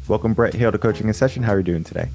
Welcome, Bret Hill, to Coaching in Session. How are you doing today?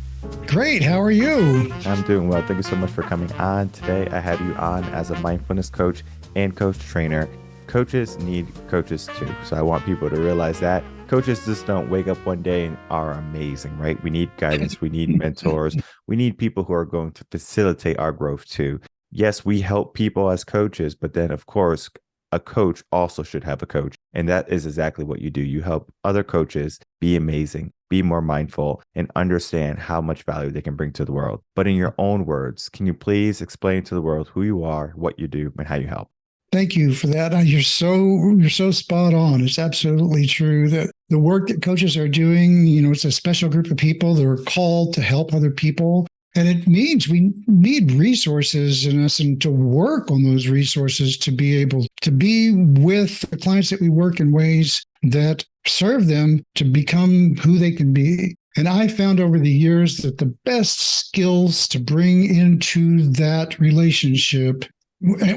Great. How are you? I'm doing well. Thank you so much for coming on. Today, I have you on as a mindfulness coach and coach trainer. Coaches need coaches too. So I want people to realize that coaches just don't wake up one day and are amazing, right? We need guidance. We need mentors. We need people who are going to facilitate our growth too. Yes, we help people as coaches, but then, of course, a coach also should have a coach. And that is exactly what you do. You help other coaches be amazing, be more mindful, and understand how much value they can bring to the world. But in your own words, can you please explain to the world who you are, what you do, and how you help? Thank you for that. You're so spot on. It's absolutely true that the work that coaches are doing, it's a special group of people that are called to help other people. And it means we need resources in us and to work on those resources to be able to be with the clients that we work in ways that serve them to become who they can be. And I found over the years that the best skills to bring into that relationship,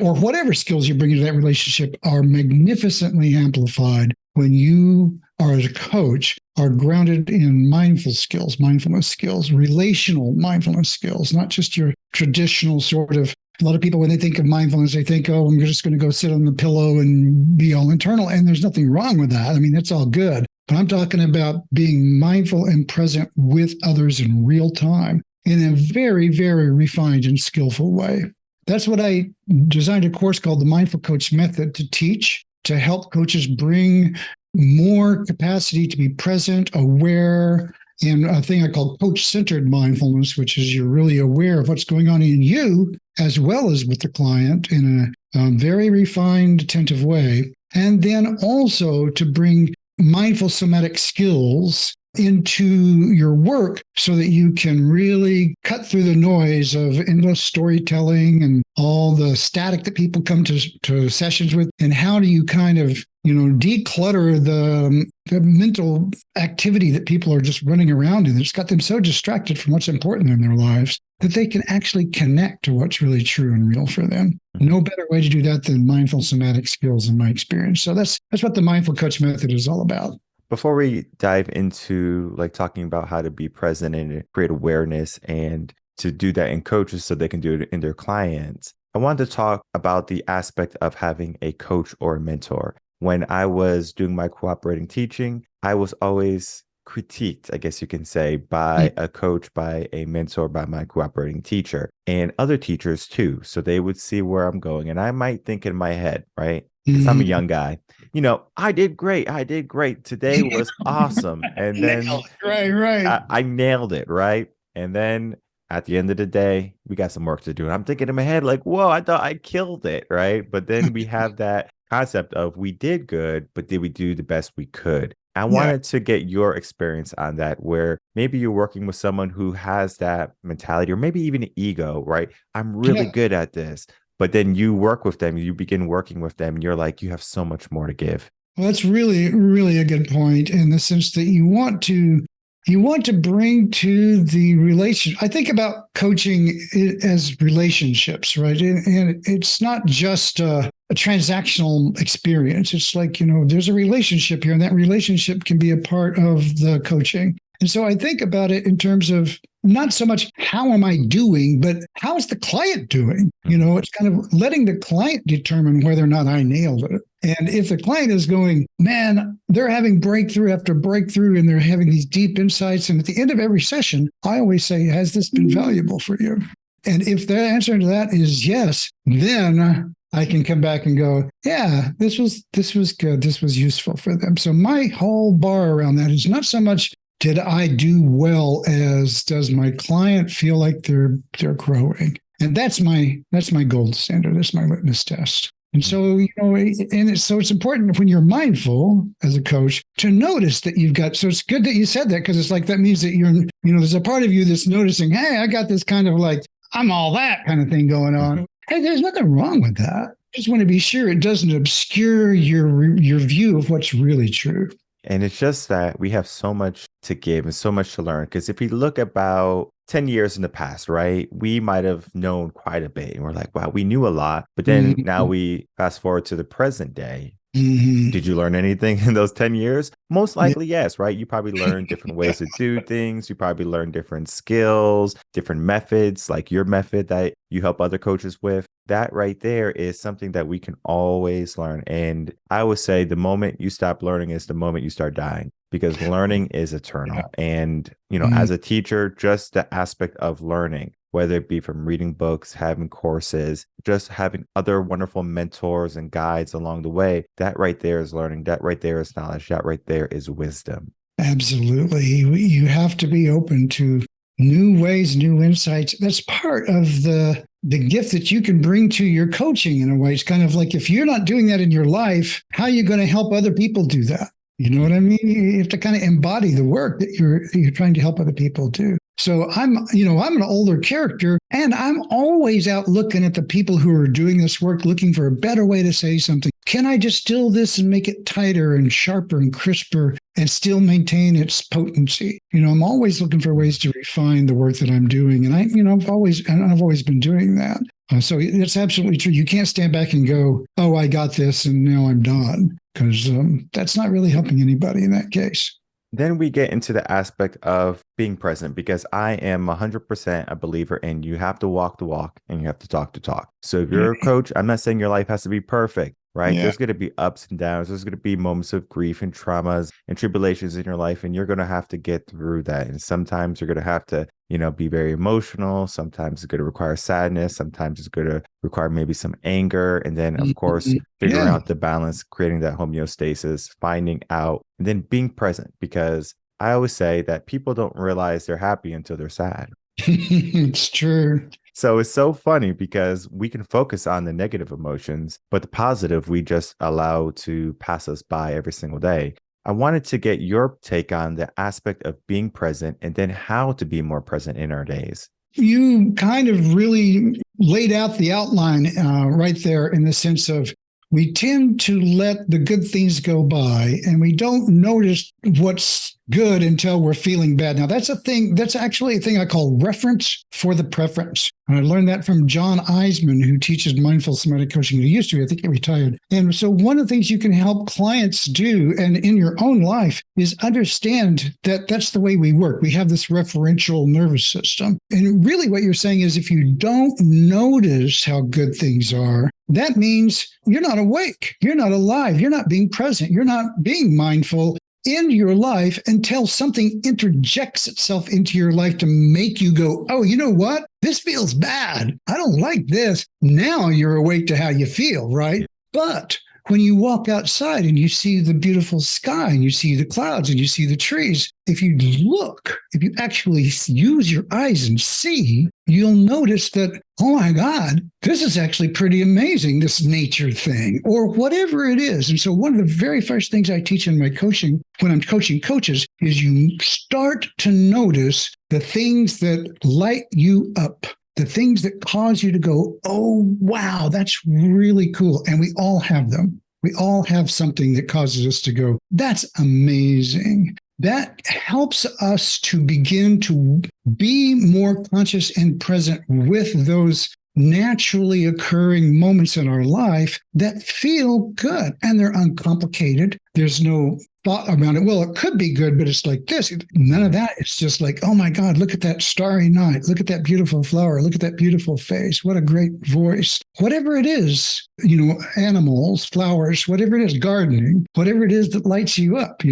or whatever skills you bring into that relationship, are magnificently amplified when you are, as a coach, are grounded in mindfulness skills, relational mindfulness skills, not just your traditional sort of. A lot of people, when they think of mindfulness, they think, oh, I'm just going to go sit on the pillow and be all internal. And there's nothing wrong with that. I mean, that's all good. But I'm talking about being mindful and present with others in real time in a very, very refined and skillful way. That's what I designed a course called the Mindful Coach Method to teach, to help coaches bring more capacity to be present, aware, and a thing I call coach-centered mindfulness, which is you're really aware of what's going on in you as well as with the client in a very refined, attentive way. And then also to bring mindful somatic skills into your work so that you can really cut through the noise of endless storytelling and all the static that people come to sessions with. And how do you kind of, declutter the mental activity that people are just running around in? It's got them so distracted from what's important in their lives that they can actually connect to what's really true and real for them. No better way to do that than mindful somatic skills in my experience. So that's what the Mindful Coach Method is all about. Before we dive into talking about how to be present and create awareness and to do that in coaches so they can do it in their clients, I wanted to talk about the aspect of having a coach or a mentor. When I was doing my cooperating teaching, I was always critiqued, I guess you can say, by a coach, by a mentor, by my cooperating teacher and other teachers too. So they would see where I'm going. And I might think in my head, right? Because I'm a young guy, I did great. I did great. Today was awesome. And then right. I nailed it, right? And then at the end of the day, we got some work to do. And I'm thinking in my head, like, whoa, I thought I killed it, right? But then we have that concept of we did good, but did we do the best we could? I wanted to get your experience on that, where maybe you're working with someone who has that mentality or maybe even an ego, right? I'm really good at this. But then you work with them, you begin working with them, and you're like, you have so much more to give. Well, that's really, really a good point in the sense that you want to bring to the relation. I think about coaching as relationships, right? And it's not just a transactional experience. It's like, there's a relationship here, and that relationship can be a part of the coaching. And so I think about it in terms of not so much how am I doing, but how is the client doing? It's kind of letting the client determine whether or not I nailed it. And if the client is going, man, they're having breakthrough after breakthrough and they're having these deep insights. And at the end of every session, I always say, has this been valuable for you? And if the answer to that is yes, then I can come back and go, yeah, this was good. This was useful for them. So my whole bar around that is not so much did I do well as does my client feel like they're growing? And that's my gold standard. That's my litmus test. And so, so it's important when you're mindful as a coach to notice that you've got, so it's good that you said that, because it's like, that means that there's a part of you that's noticing, hey, I got this kind of like, I'm all that kind of thing going on. Hey, there's nothing wrong with that. I just want to be sure it doesn't obscure your view of what's really true. And it's just that we have so much to give and so much to learn. Because if we look about 10 years in the past, right, we might have known quite a bit. And we're like, wow, we knew a lot. But then now we fast forward to the present day. Hmm. Did you learn anything in those 10 years? Most Yeah. likely, yes, right? You probably learned different ways to do things. You probably learned different skills, different methods, like your method that you help other coaches with. That right there is something that we can always learn. And I would say the moment you stop learning is the moment you start dying, because learning is Yeah. eternal. And, Mm. as a teacher, just the aspect of learning, whether it be from reading books, having courses, just having other wonderful mentors and guides along the way, that right there is learning. That right there is knowledge. That right there is wisdom. Absolutely. You have to be open to new ways, new insights. That's part of the gift that you can bring to your coaching in a way. It's kind of like, if you're not doing that in your life, how are you going to help other people do that? You know what I mean? You have to kind of embody the work that you're trying to help other people do. So I'm an older character, and I'm always out looking at the people who are doing this work, looking for a better way to say something. Can I distill this and make it tighter and sharper and crisper and still maintain its potency? I'm always looking for ways to refine the work that I'm doing. And I've always been doing that. So it's absolutely true. You can't stand back and go, oh, I got this and now I'm done, because that's not really helping anybody in that case. Then we get into the aspect of being present, because I am 100% a believer in you have to walk the walk and you have to talk the talk. So if Yeah. you're a coach, I'm not saying your life has to be perfect, right? Yeah. There's going to be ups and downs. There's going to be moments of grief and traumas and tribulations in your life, and you're going to have to get through that. And sometimes you're going to have to, be very emotional. Sometimes it's going to require sadness. Sometimes it's going to require maybe some anger. And then, of course, Mhm. figuring Yeah. out the balance, creating that homeostasis, finding out, and then being present. Because I always say that people don't realize they're happy until they're sad. It's true. So it's so funny because we can focus on the negative emotions, but the positive we just allow to pass us by every single day. I wanted to get your take on the aspect of being present and then how to be more present in our days. You kind of really laid out the outline right there, in the sense of, we tend to let the good things go by and we don't notice what's good until we're feeling bad. Now, that's actually a thing I call reference for the preference. And I learned that from John Eisman, who teaches mindful somatic coaching. He used to, I think he retired. And so one of the things you can help clients do, and in your own life, is understand that that's the way we work. We have this referential nervous system. And really what you're saying is, if you don't notice how good things are, that means you're not awake. You're not alive. You're not being present. You're not being mindful in your life until something interjects itself into your life to make you go, oh, you know what? This feels bad. I don't like this. Now you're awake to how you feel, right? But when you walk outside and you see the beautiful sky and you see the clouds and you see the trees, if you actually use your eyes and see, you'll notice that, oh my God, this is actually pretty amazing, this nature thing, or whatever it is. And so one of the very first things I teach in my coaching, when I'm coaching coaches, is you start to notice the things that light you up, the things that cause you to go, oh, wow, that's really cool. And we all have them. We all have something that causes us to go, that's amazing. That helps us to begin to be more conscious and present with those naturally occurring moments in our life that feel good, and they're uncomplicated. There's no thought around it. Well, it could be good, but it's like this. None of that. It's just like, oh my God, look at that starry night. Look at that beautiful flower. Look at that beautiful face. What a great voice. Whatever it is, animals, flowers, whatever it is, gardening, whatever it is that lights you up,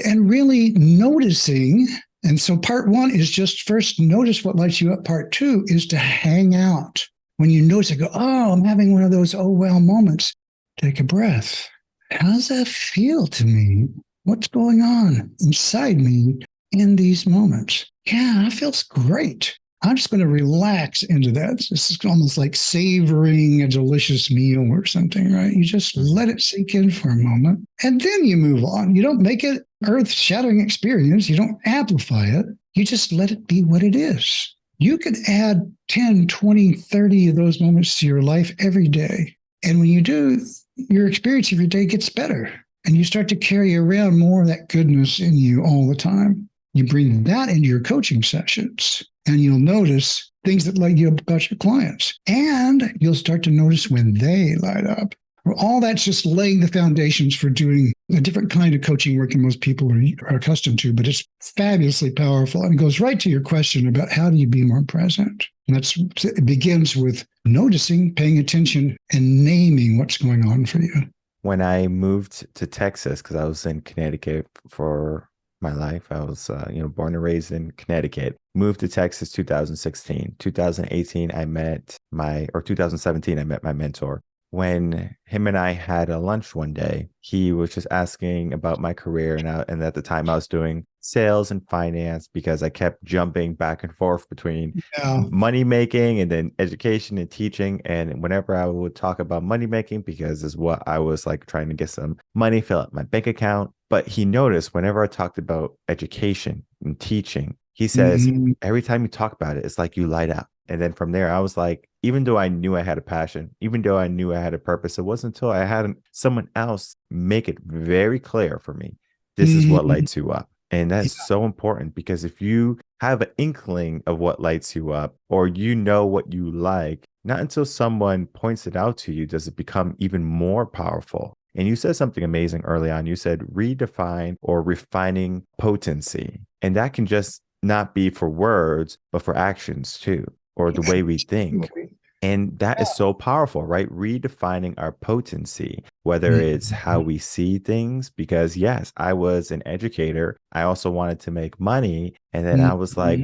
and really noticing. And so part one is just first notice what lights you up. Part two is to hang out. When you notice it, go, oh, I'm having one of those oh well moments. Take a breath. How does that feel to me? What's going on inside me in these moments? Yeah, that feels great. I'm just going to relax into that. This is almost like savoring a delicious meal or something, right? You just let it sink in for a moment, and then you move on. You don't make it earth-shattering experience. You don't amplify it. You just let it be what it is. You can add 10, 20, 30 of those moments to your life every day. And when you do, your experience of your day gets better. And you start to carry around more of that goodness in you all the time. You bring that into your coaching sessions, and you'll notice things that light you up about your clients. And you'll start to notice when they light up. All that's just laying the foundations for doing a different kind of coaching work than most people are accustomed to, but it's fabulously powerful. And it goes right to your question about how do you be more present? And it begins with noticing, paying attention, and naming what's going on for you. When I moved to Texas, because I was in Connecticut for my life, I was born and raised in Connecticut. Moved to Texas 2016. 2018, 2017, I met my mentor. When him and I had a lunch one day, he was just asking about my career. And at the time I was doing sales and finance because I kept jumping back and forth between money making and then education and teaching. And whenever I would talk about money making, because it's what I was like trying to get some money, fill up my bank account. But he noticed whenever I talked about education and teaching, he says, every time you talk about it, it's like you light up. And then from there, I was like, even though I knew I had a passion, even though I knew I had a purpose, it wasn't until I had someone else make it very clear for me, this is what lights you up. And that's so important, because if you have an inkling of what lights you up, or you know what you like, not until someone points it out to you does it become even more powerful. And you said something amazing early on. You said redefine or refining potency. And that can just not be for words, but for actions too, or the way we think. And that is so powerful, right? Redefining our potency, whether it's how we see things, because yes, I was an educator. I also wanted to make money. And then I was like,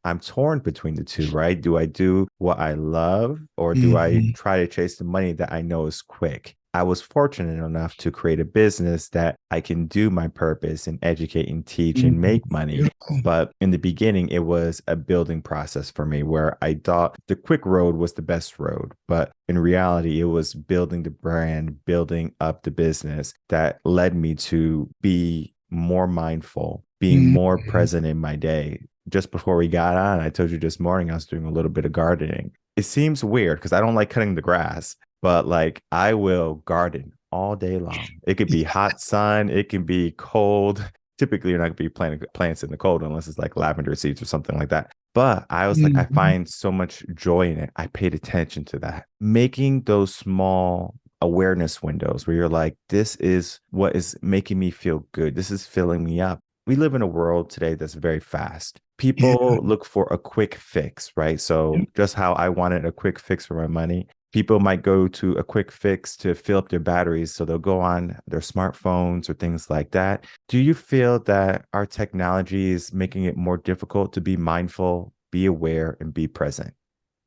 I'm torn between the two, right? Do I do what I love, or do I try to chase the money that I know is quick? I was fortunate enough to create a business that I can do my purpose and educate and teach and make money. But in the beginning, it was a building process for me where I thought the quick road was the best road. But in reality, it was building the brand, building up the business that led me to be more mindful, being more present in my day. Just before we got on, I told you this morning, I was doing a little bit of gardening. It seems weird because I don't like cutting the grass. But like, I will garden all day long. It could be hot sun. It can be cold. Typically, you're not going to be planting plants in the cold unless it's like lavender seeds or something like that. But I was like, I find so much joy in it. I paid attention to that. Making those small awareness windows where you're like, this is what is making me feel good. This is filling me up. We live in a world today that's very fast. People look for a quick fix, right? So just how I wanted a quick fix for my money, people might go to a quick fix to fill up their batteries. So they'll go on their smartphones or things like that. Do you feel that our technology is making it more difficult to be mindful, be aware, and be present?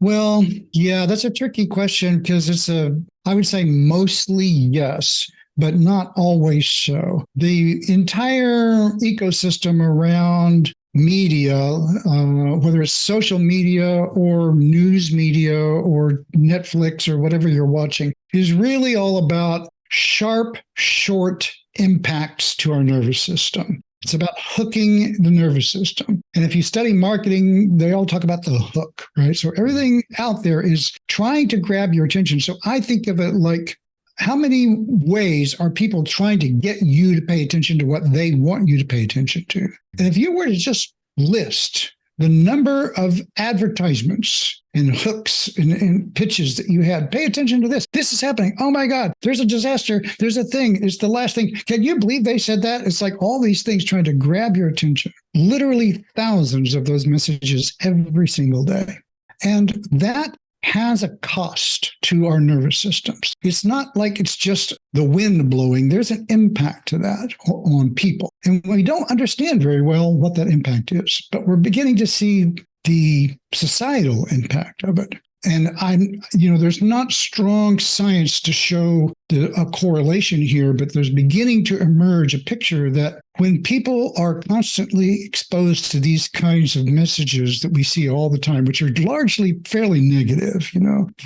Well, yeah, that's a tricky question because I would say mostly yes, but not always so. The entire ecosystem around media, whether it's social media or news media or Netflix or whatever you're watching, is really all about sharp, short impacts to our nervous system. It's about hooking the nervous system. And if you study marketing, they all talk about the hook, right? So everything out there is trying to grab your attention. So I think of it like, how many ways are people trying to get you to pay attention to what they want you to pay attention to? And if you were to just list the number of advertisements and hooks and pitches that you had, pay attention to this. This is happening. Oh my God, there's a disaster. There's a thing. It's the last thing. Can you believe they said that? It's like all these things trying to grab your attention. Literally thousands of those messages every single day. And that has a cost to our nervous systems. It's not like it's just the wind blowing. There's an impact to that on people. And we don't understand very well what that impact is, but we're beginning to see the societal impact of it. And there's not strong science to show a correlation here, but there's beginning to emerge a picture that when people are constantly exposed to these kinds of messages that we see all the time, which are largely fairly negative,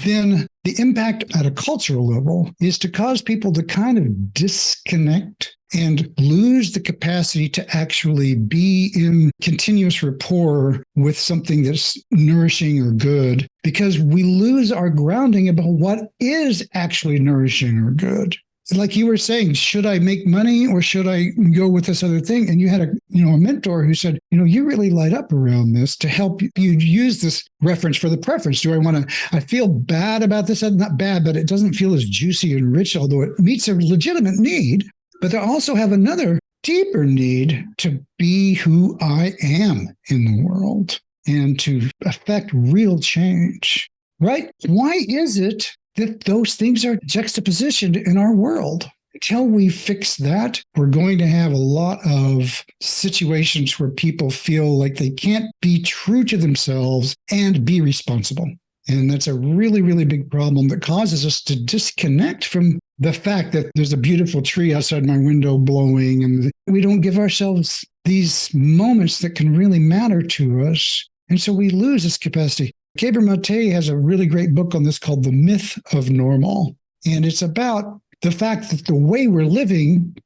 then the impact at a cultural level is to cause people to kind of disconnect and lose the capacity to actually be in continuous rapport with something that's nourishing or good, because we lose our grounding about what is actually nourishing or good. like you were saying, should I make money or should I go with this other thing? And you had a mentor who said, you really light up around this to help you use this reference for the preference. I feel bad about this? Not bad, but it doesn't feel as juicy and rich, although it meets a legitimate need. But I also have another deeper need to be who I am in the world and to affect real change, right? Why is it that those things are juxtapositioned in our world? Until we fix that, we're going to have a lot of situations where people feel like they can't be true to themselves and be responsible. And that's a really, really big problem that causes us to disconnect from the fact that there's a beautiful tree outside my window blowing, and we don't give ourselves these moments that can really matter to us. And so we lose this capacity. Gabor Mate has a really great book on this called The Myth of Normal. And it's about the fact that the way we're living,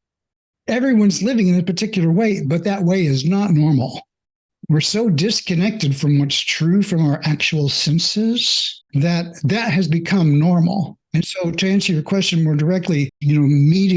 everyone's living in a particular way, but that way is not normal. We're so disconnected from what's true from our actual senses that has become normal. And so to answer your question more directly,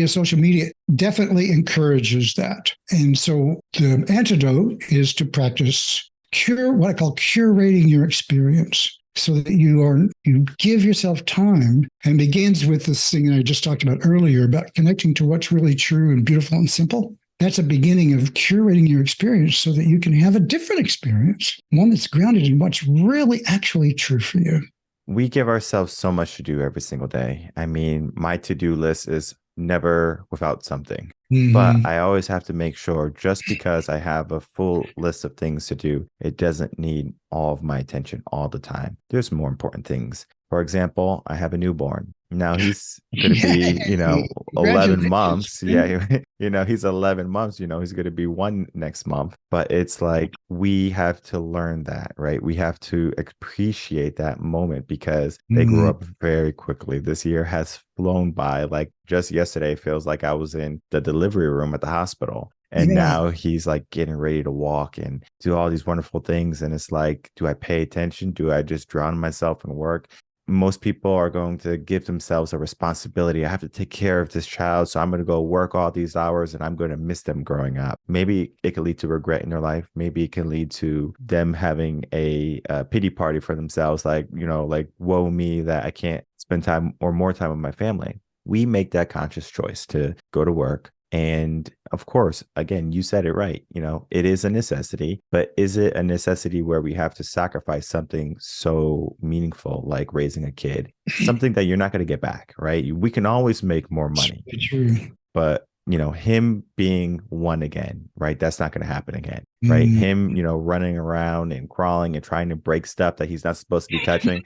social media definitely encourages that. And so the antidote is to practice what I call curating your experience, so that you give yourself time, and begins with this thing that I just talked about earlier about connecting to what's really true and beautiful and simple. That's a beginning of curating your experience so that you can have a different experience, one that's grounded in what's really actually true for you. We give ourselves so much to do every single day. I mean, my to-do list is never without something. Mm-hmm. But I always have to make sure, just because I have a full list of things to do, it doesn't need all of my attention all the time. There's more important things. For example, I have a newborn. Now he's going to be, 11 months. Yeah. He's 11 months, he's going to be 1 next month. But it's like, we have to learn that, right? We have to appreciate that moment, because they grew up very quickly. This year has flown by. Like just yesterday, feels like I was in the delivery room at the hospital. And now he's like getting ready to walk and do all these wonderful things. And it's like, do I pay attention? Do I just drown myself in work? Most people are going to give themselves a responsibility. I have to take care of this child, so I'm going to go work all these hours and I'm going to miss them growing up. Maybe it could lead to regret in their life. Maybe it can lead to them having a pity party for themselves, like, woe me that I can't spend time or more time with my family. We make that conscious choice to go to work. And of course, again, you said it right. It is a necessity, but is it a necessity where we have to sacrifice something so meaningful, like raising a kid, something that you're not going to get back, right? We can always make more money, but him being 1 again, right? That's not going to happen again, right? Him, running around and crawling and trying to break stuff that he's not supposed to be touching.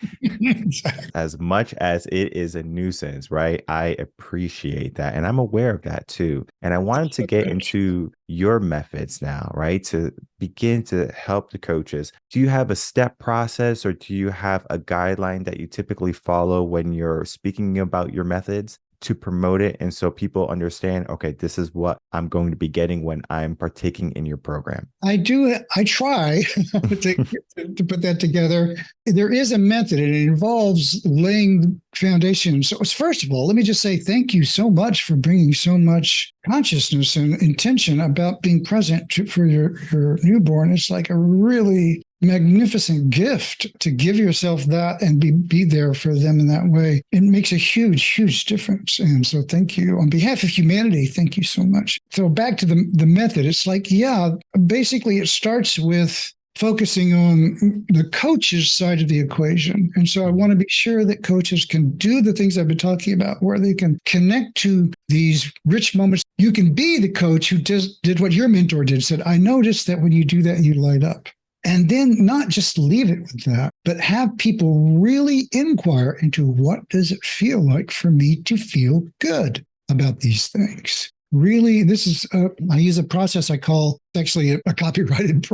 As much as it is a nuisance, right? I appreciate that. And I'm aware of that too. And I wanted to get into your methods now, right? To begin to help the coaches. Do you have a step process, or do you have a guideline that you typically follow when you're speaking about your methods to promote it? And so people understand, okay, this is what I'm going to be getting when I'm partaking in your program. I try to put that together. There is a method, and it involves laying the foundation. So first of all, let me just say thank you so much for bringing so much consciousness and intention about being present for your newborn. It's like a really magnificent gift to give yourself that and be there for them in that way. It makes a huge, huge difference. And so thank you. On behalf of humanity, thank you so much. So back to the method. It's like, basically it starts with focusing on the coach's side of the equation. And so I want to be sure that coaches can do the things I've been talking about, where they can connect to these rich moments. You can be the coach who did what your mentor did, said, I noticed that when you do that, you light up. And then not just leave it with that, but have people really inquire into, what does it feel like for me to feel good about these things? Really, this is, I use a process I call, actually a copyrighted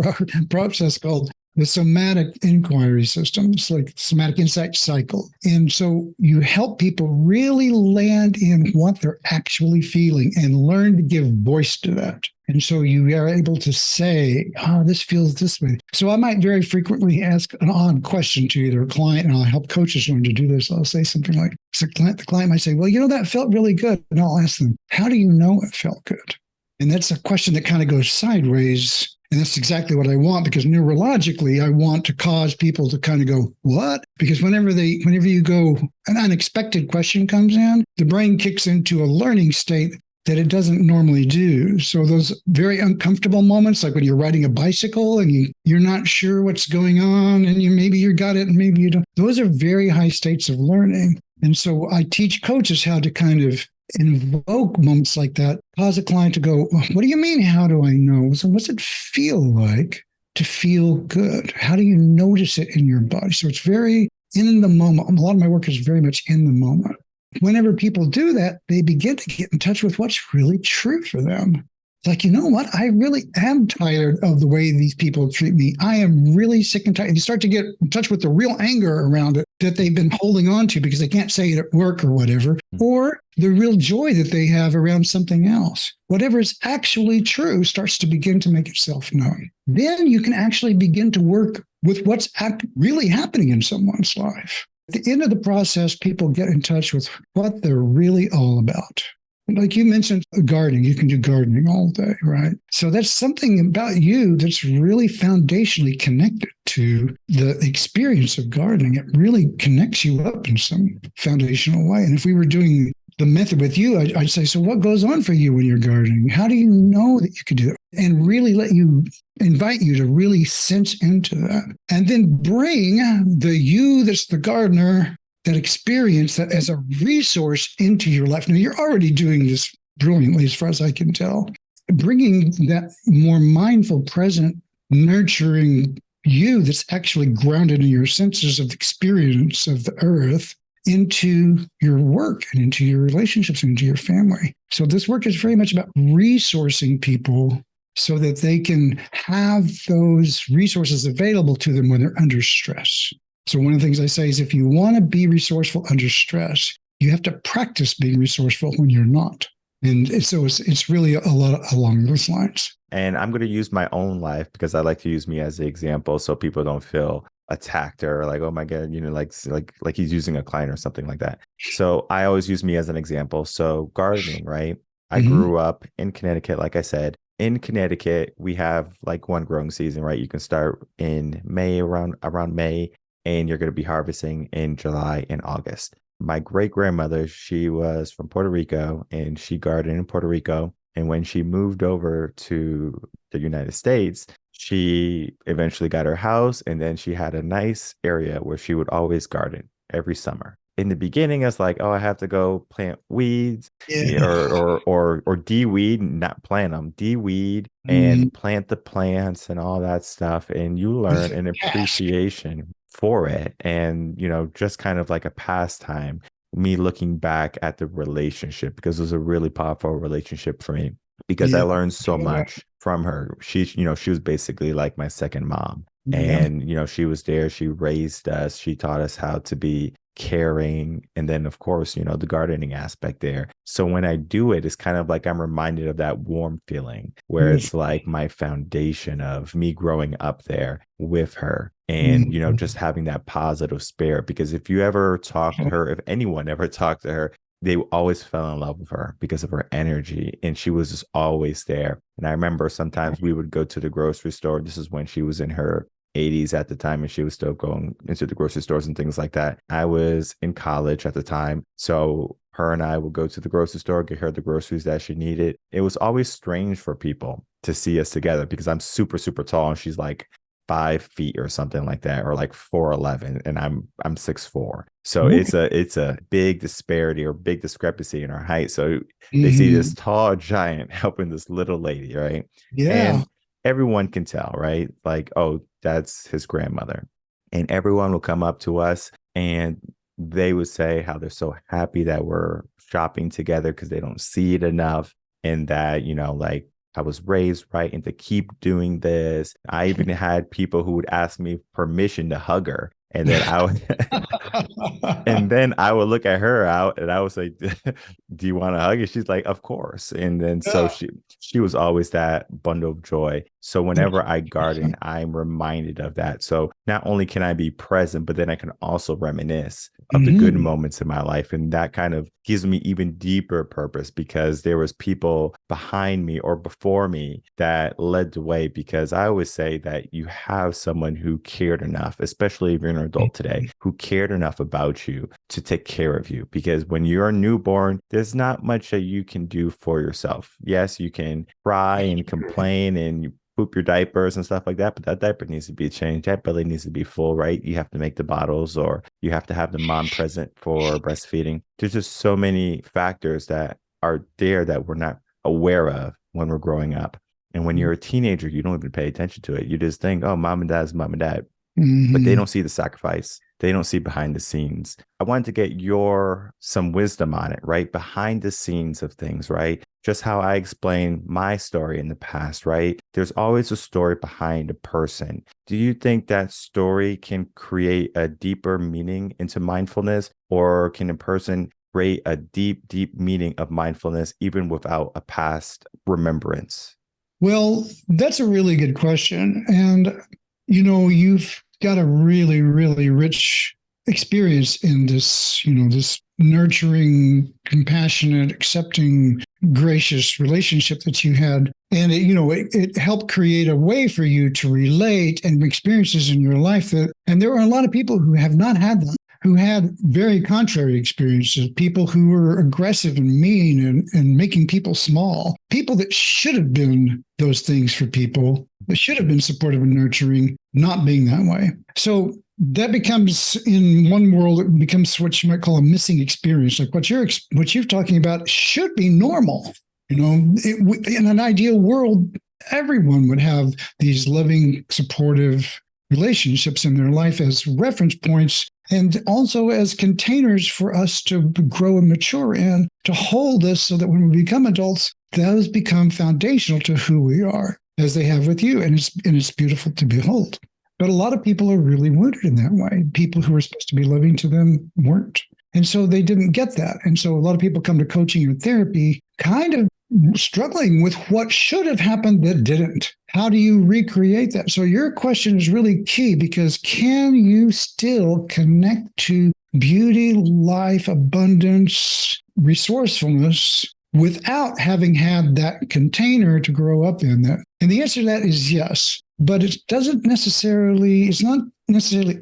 process called the somatic inquiry system. It's like somatic insight cycle. And so you help people really land in what they're actually feeling and learn to give voice to that. And so you are able to say, oh, this feels this way. So I might very frequently ask an odd question to either a client, and I'll help coaches learn to do this. I'll say something like, the client might say, well, that felt really good. And I'll ask them, how do you know it felt good? And that's a question that kind of goes sideways. And that's exactly what I want, because neurologically, I want to cause people to kind of go, what? Because whenever you go, an unexpected question comes in, the brain kicks into a learning state that it doesn't normally do. So those very uncomfortable moments, like when you're riding a bicycle and you're not sure what's going on, and maybe you got it and maybe you don't, those are very high states of learning. And so I teach coaches how to kind of invoke moments like that, cause a client to go, what do you mean, how do I know? So what's it feel like to feel good? How do you notice it in your body? So it's very in the moment. A lot of my work is very much in the moment. Whenever people do that, they begin to get in touch with what's really true for them. It's like, you know what? I really am tired of the way these people treat me. I am really sick and tired. And you start to get in touch with the real anger around it that they've been holding on to because they can't say it at work or whatever, or the real joy that they have around something else. Whatever is actually true starts to begin to make itself known. Then you can actually begin to work with what's really happening in someone's life. At the end of the process, people get in touch with what they're really all about. Like you mentioned, gardening, you can do gardening all day, right? So that's something about you that's really foundationally connected to the experience of gardening. It really connects you up in some foundational way. And if we were doing the method with you, I'd say, so what goes on for you when you're gardening? How do you know that you could do it? And really invite you to really sense into that. And then bring the you that's the gardener, that experience, that as a resource into your life. Now, you're already doing this brilliantly, as far as I can tell. Bringing that more mindful, present, nurturing you that's actually grounded in your senses of experience of the earth into your work and into your relationships and into your family. So this work is very much about resourcing people so that they can have those resources available to them when they're under stress. So one of the things I say is, if you want to be resourceful under stress, you have to practice being resourceful when you're not. And so it's really a lot along those lines. And I'm going to use my own life because I like to use me as the example so people don't feel attacked or like, oh my God, like he's using a client or something like that. So I always use me as an example. So gardening, right? I grew up in Connecticut, like I said. In Connecticut, we have like one growing season, right? You can start in May, around May, and you're going to be harvesting in July and August. My great-grandmother, she was from Puerto Rico, and she gardened in Puerto Rico. And when she moved over to the United States, she eventually got her house, and then she had a nice area where she would always garden every summer. In the beginning, it's like, oh, I have to go plant weeds, or de-weed, not plant them, de-weed and plant the plants and all that stuff. And you learn an appreciation for it. And, just kind of like a pastime, me looking back at the relationship, because it was a really powerful relationship for me, because I learned so much from her. She was basically like my second mom. And, she was there. She raised us. She taught us how to be caring. And then, of course, the gardening aspect there. So when I do it, it's kind of like I'm reminded of that warm feeling where it's like my foundation of me growing up there with her. And, just having that positive spirit, because if you ever talk to her, if anyone ever talked to her, they always fell in love with her because of her energy. And she was just always there. And I remember sometimes we would go to the grocery store. This is when she was in her 80s at the time, and she was still going into the grocery stores and things like that. I was in college at the time. So her and I would go to the grocery store, get her the groceries that she needed. It was always strange for people to see us together because I'm super, super tall and she's like 5 feet or something like that, or like 4'11", and I'm 6'4". So it's a big disparity or big discrepancy in our height. So they see this tall giant helping this little lady, right? And everyone can tell, right? Like, oh, that's his grandmother. And everyone will come up to us and they would say how they're so happy that we're shopping together because they don't see it enough. And that, like, I was raised right and to keep doing this. I even had people who would ask me permission to hug her. And then I would and then I would look at her out and I would say, do you want to hug it? She's like, of course. And then so Yeah. she was always that bundle of joy. So whenever I garden, I'm reminded of that. So not only can I be present, but then I can also reminisce of the good Mhm. moments in my life. And that kind of gives me even deeper purpose because there was people behind me or before me that led the way. Because I always say that you have someone who cared enough, especially if you're an adult today, who cared enough about you to take care of you. Because when you're a newborn, there's not much that you can do for yourself. Yes, you can cry and complain and you poop your diapers and stuff like that, but that diaper needs to be changed. That belly needs to be full, right? You have to make the bottles or you have to have the mom present for breastfeeding. There's just so many factors that are there that we're not aware of when we're growing up. And when you're a teenager, you don't even pay attention to it. You just think, oh, mom and dad is mom and dad, but they Mhm. don't see the sacrifice. They don't see behind the scenes. I wanted to get your some wisdom on it, right? Behind the scenes of things, right? Just how I explained my story in the past, right? There's always a story behind a person. Do you think that story can create a deeper meaning into mindfulness, or can a person create a deep, deep meaning of mindfulness even without a past remembrance? Well, that's a really good question. And, you've got a really, really rich experience in this, this nurturing, compassionate, accepting, gracious relationship that you had. And it helped create a way for you to relate and experiences in your life and there are a lot of people who have not had that, who had very contrary experiences, people who were aggressive and mean and making people small, people that should have been those things for people, that should have been supportive and nurturing, not being that way. So that becomes, in one world, it becomes what you might call a missing experience. Like what you're talking about should be normal. In an ideal world, everyone would have these loving, supportive relationships in their life as reference points and also as containers for us to grow and mature in, to hold us so that when we become adults, those become foundational to who we are, as they have with you. And it's beautiful to behold. But a lot of people are really wounded in that way. People who are supposed to be loving to them weren't. And so they didn't get that. And so a lot of people come to coaching and therapy kind of struggling with what should have happened that didn't. How do you recreate that? So your question is really key, because can you still connect to beauty, life, abundance, resourcefulness without having had that container to grow up in that? And the answer to that is yes. But it's not necessarily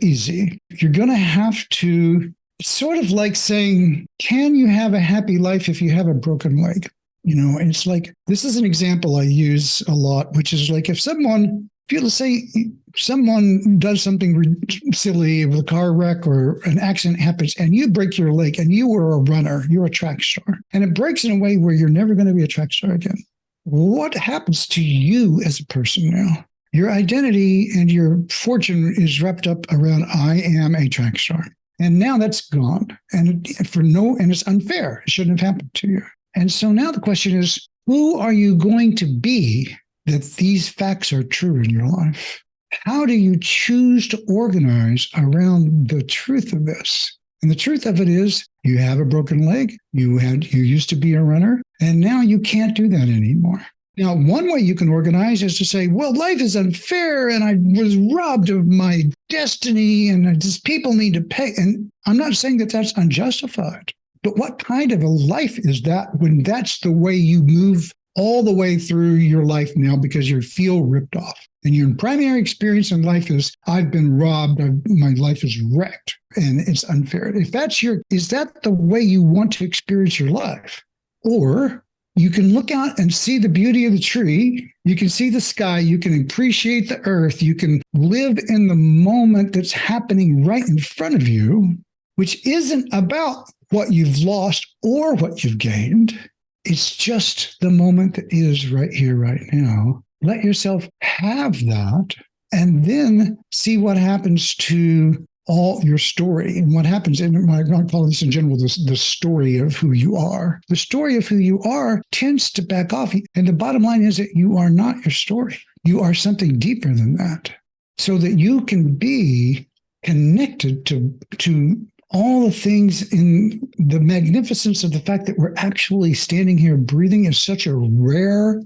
easy. You're going to have to, it's sort of like saying, can you have a happy life if you have a broken leg? And it's like, this is an example I use a lot, which is like if let's say someone does something silly with a car wreck or an accident happens and you break your leg and you were a runner, you're a track star, and it breaks in a way where you're never going to be a track star again. What happens to you as a person now? Your identity and your fortune is wrapped up around I am a track star. And now that's gone. And it's unfair. It shouldn't have happened to you. And so now the question is, who are you going to be that these facts are true in your life? How do you choose to organize around the truth of this? And the truth of it is, you have a broken leg, you used to be a runner, and now you can't do that anymore. Now, one way you can organize is to say, well, life is unfair and I was robbed of my destiny and just people need to pay. And I'm not saying that that's unjustified. But what kind of a life is that when that's the way you move all the way through your life now because you feel ripped off? And your primary experience in life is, I've been robbed, my life is wrecked, and it's unfair. Is that the way you want to experience your life? Or you can look out and see the beauty of the tree. You can see the sky. You can appreciate the earth. You can live in the moment that's happening right in front of you, which isn't about what you've lost or what you've gained. It's just the moment that is right here, right now. Let yourself have that and then see what happens to all your story. And what happens, and I call this in general, the story of who you are. The story of who you are tends to back off. And the bottom line is that you are not your story. You are something deeper than that. So that you can be connected to all the things in the magnificence of the fact that we're actually standing here breathing is such a rare,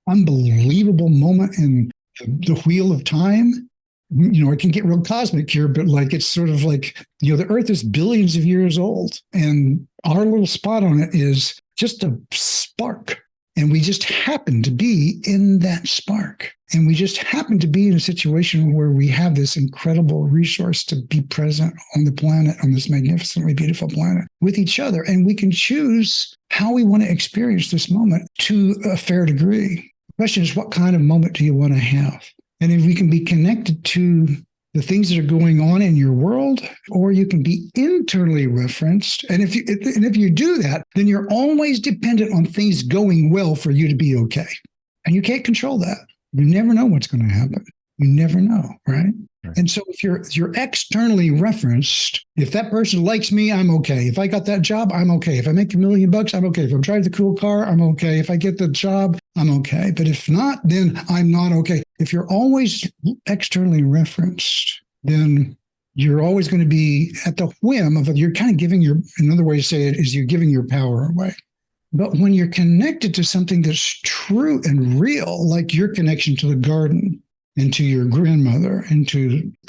unbelievable moment in the wheel of time. It can get real cosmic here, but it's sort of like, the earth is billions of years old and our little spot on it is just a spark. And we just happen to be in that spark. And we just happen to be in a situation where we have this incredible resource to be present on the planet, on this magnificently beautiful planet with each other. And we can choose how we want to experience this moment to a fair degree. The question is, what kind of moment do you want to have? And if we can be connected to the things that are going on in your world, or you can be internally referenced. And if you do that, then you're always dependent on things going well for you to be okay. And you can't control that. You never know what's going to happen. You never know, right? And so if you're externally referenced, if that person likes me, I'm okay. If I got that job, I'm okay. If I make $1 million, I'm okay. If I drive the cool car, I'm okay. If I get the job, I'm okay. But if not, then I'm not okay. If you're always externally referenced, then you're always going to be at the whim of, you're kind of giving another way to say it is you're giving your power away. But when you're connected to something that's true and real, like your connection to the garden, and to your grandmother,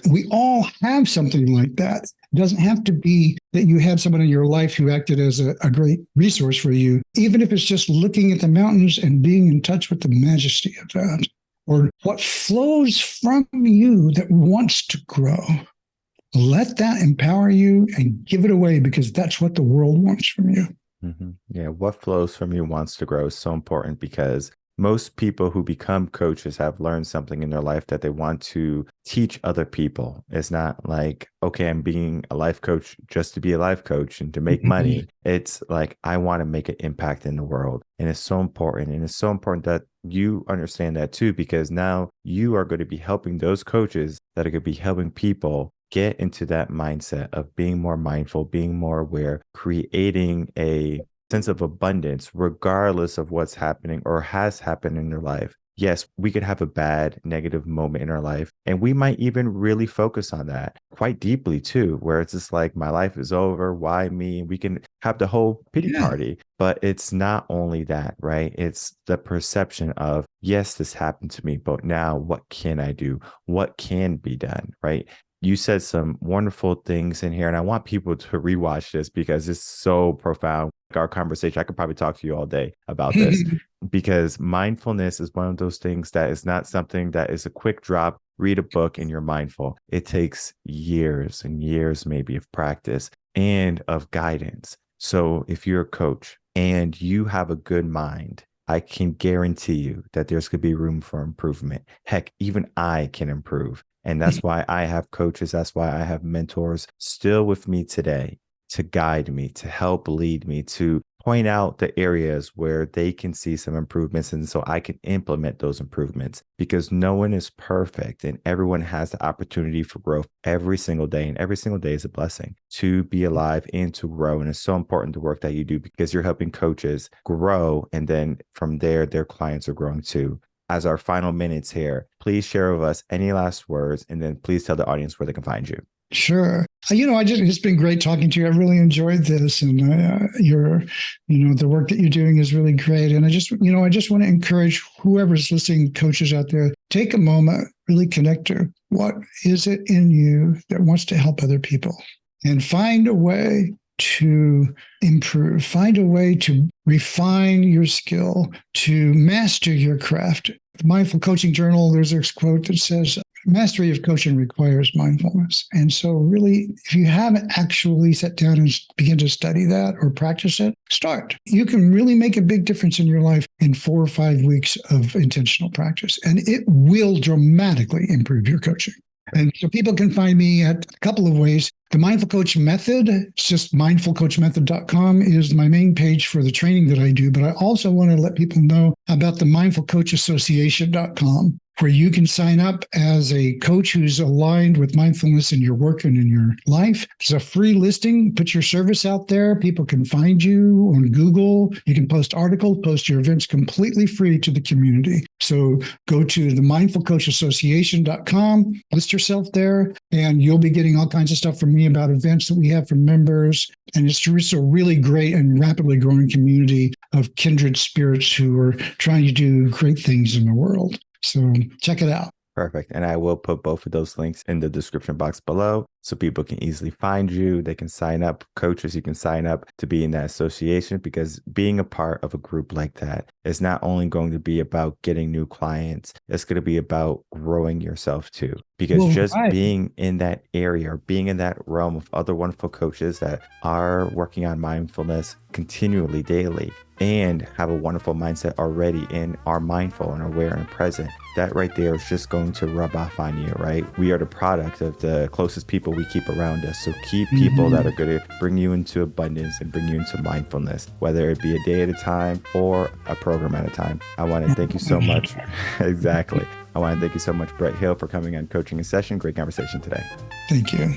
we all have something like that. It doesn't have to be that you had someone in your life who acted as a great resource for you, even if it's just looking at the mountains and being in touch with the majesty of that, or what flows from you that wants to grow. Let that empower you and give it away, because that's what the world wants from you. Mm-hmm. Yeah, what flows from you wants to grow is so important, because most people who become coaches have learned something in their life that they want to teach other people. It's not like, okay, I'm being a life coach just to be a life coach and to make money. It's like, I want to make an impact in the world. And it's so important. And it's so important that you understand that too, because now you are going to be helping those coaches that are going to be helping people get into that mindset of being more mindful, being more aware, creating a sense of abundance, regardless of what's happening or has happened in their life. Yes, we could have a bad, negative moment in our life, and we might even really focus on that quite deeply too, where it's just like, my life is over. Why me? We can have the whole pity party, but it's not only that, right? It's the perception of, yes, this happened to me, but now what can I do? What can be done, right? You said some wonderful things in here, and I want people to rewatch this because it's so profound. Our conversation, I could probably talk to you all day about this, because mindfulness is one of those things that is not something that is a quick drop, read a book and you're mindful. It takes years and years maybe of practice and of guidance. So if you're a coach and you have a good mind, I can guarantee you that there's going to be room for improvement. Heck, even I can improve. And that's why I have coaches. That's why I have mentors still with me today to guide me, to help lead me, to point out the areas where they can see some improvements. And so I can implement those improvements, because no one is perfect and everyone has the opportunity for growth every single day. And every single day is a blessing to be alive and to grow. And it's so important, the work that you do, because you're helping coaches grow. And then from there, their clients are growing too. As our final minutes here, please share with us any last words, and then please tell the audience where they can find you. Sure. It's been great talking to you. I really enjoyed this, and the work that you're doing is really great. And I just want to encourage whoever's listening, coaches out there, take a moment, really connect to what is it in you that wants to help other people, and find a way to improve, find a way to refine your skill, to master your craft. The Mindful Coaching Journal, there's a quote that says, mastery of coaching requires mindfulness. And so really, if you haven't actually sat down and begin to study that or practice it, start. You can really make a big difference in your life in 4 or 5 weeks of intentional practice, and it will dramatically improve your coaching. And so people can find me at a couple of ways. The Mindful Coach Method, it's just mindfulcoachmethod.com, is my main page for the training that I do. But I also want to let people know about the mindfulcoachassociation.com. where you can sign up as a coach who's aligned with mindfulness in your work and in your life. It's a free listing. Put your service out there. People can find you on Google. You can post articles, post your events completely free to the community. So go to the mindfulcoachassociation.com, list yourself there, and you'll be getting all kinds of stuff from me about events that we have for members. And it's a really great and rapidly growing community of kindred spirits who are trying to do great things in the world. So check it out. Perfect. And I will put both of those links in the description box below so people can easily find you. They can sign up. Coaches, you can sign up to be in that association, because being a part of a group like that is not only going to be about getting new clients, it's going to be about growing yourself too. Because being in that area or being in that realm of other wonderful coaches that are working on mindfulness continually, daily, and have a wonderful mindset already and are mindful and aware and present, that right there is just going to rub off on you, right? We are the product of the closest people we keep around us. So keep people that are going to bring you into abundance and bring you into mindfulness, whether it be a day at a time or a program at a time. I want to thank you so much. Exactly. I want to thank you so much, Bret Hill, for coming on Coaching in Session. Great conversation today. Thank you.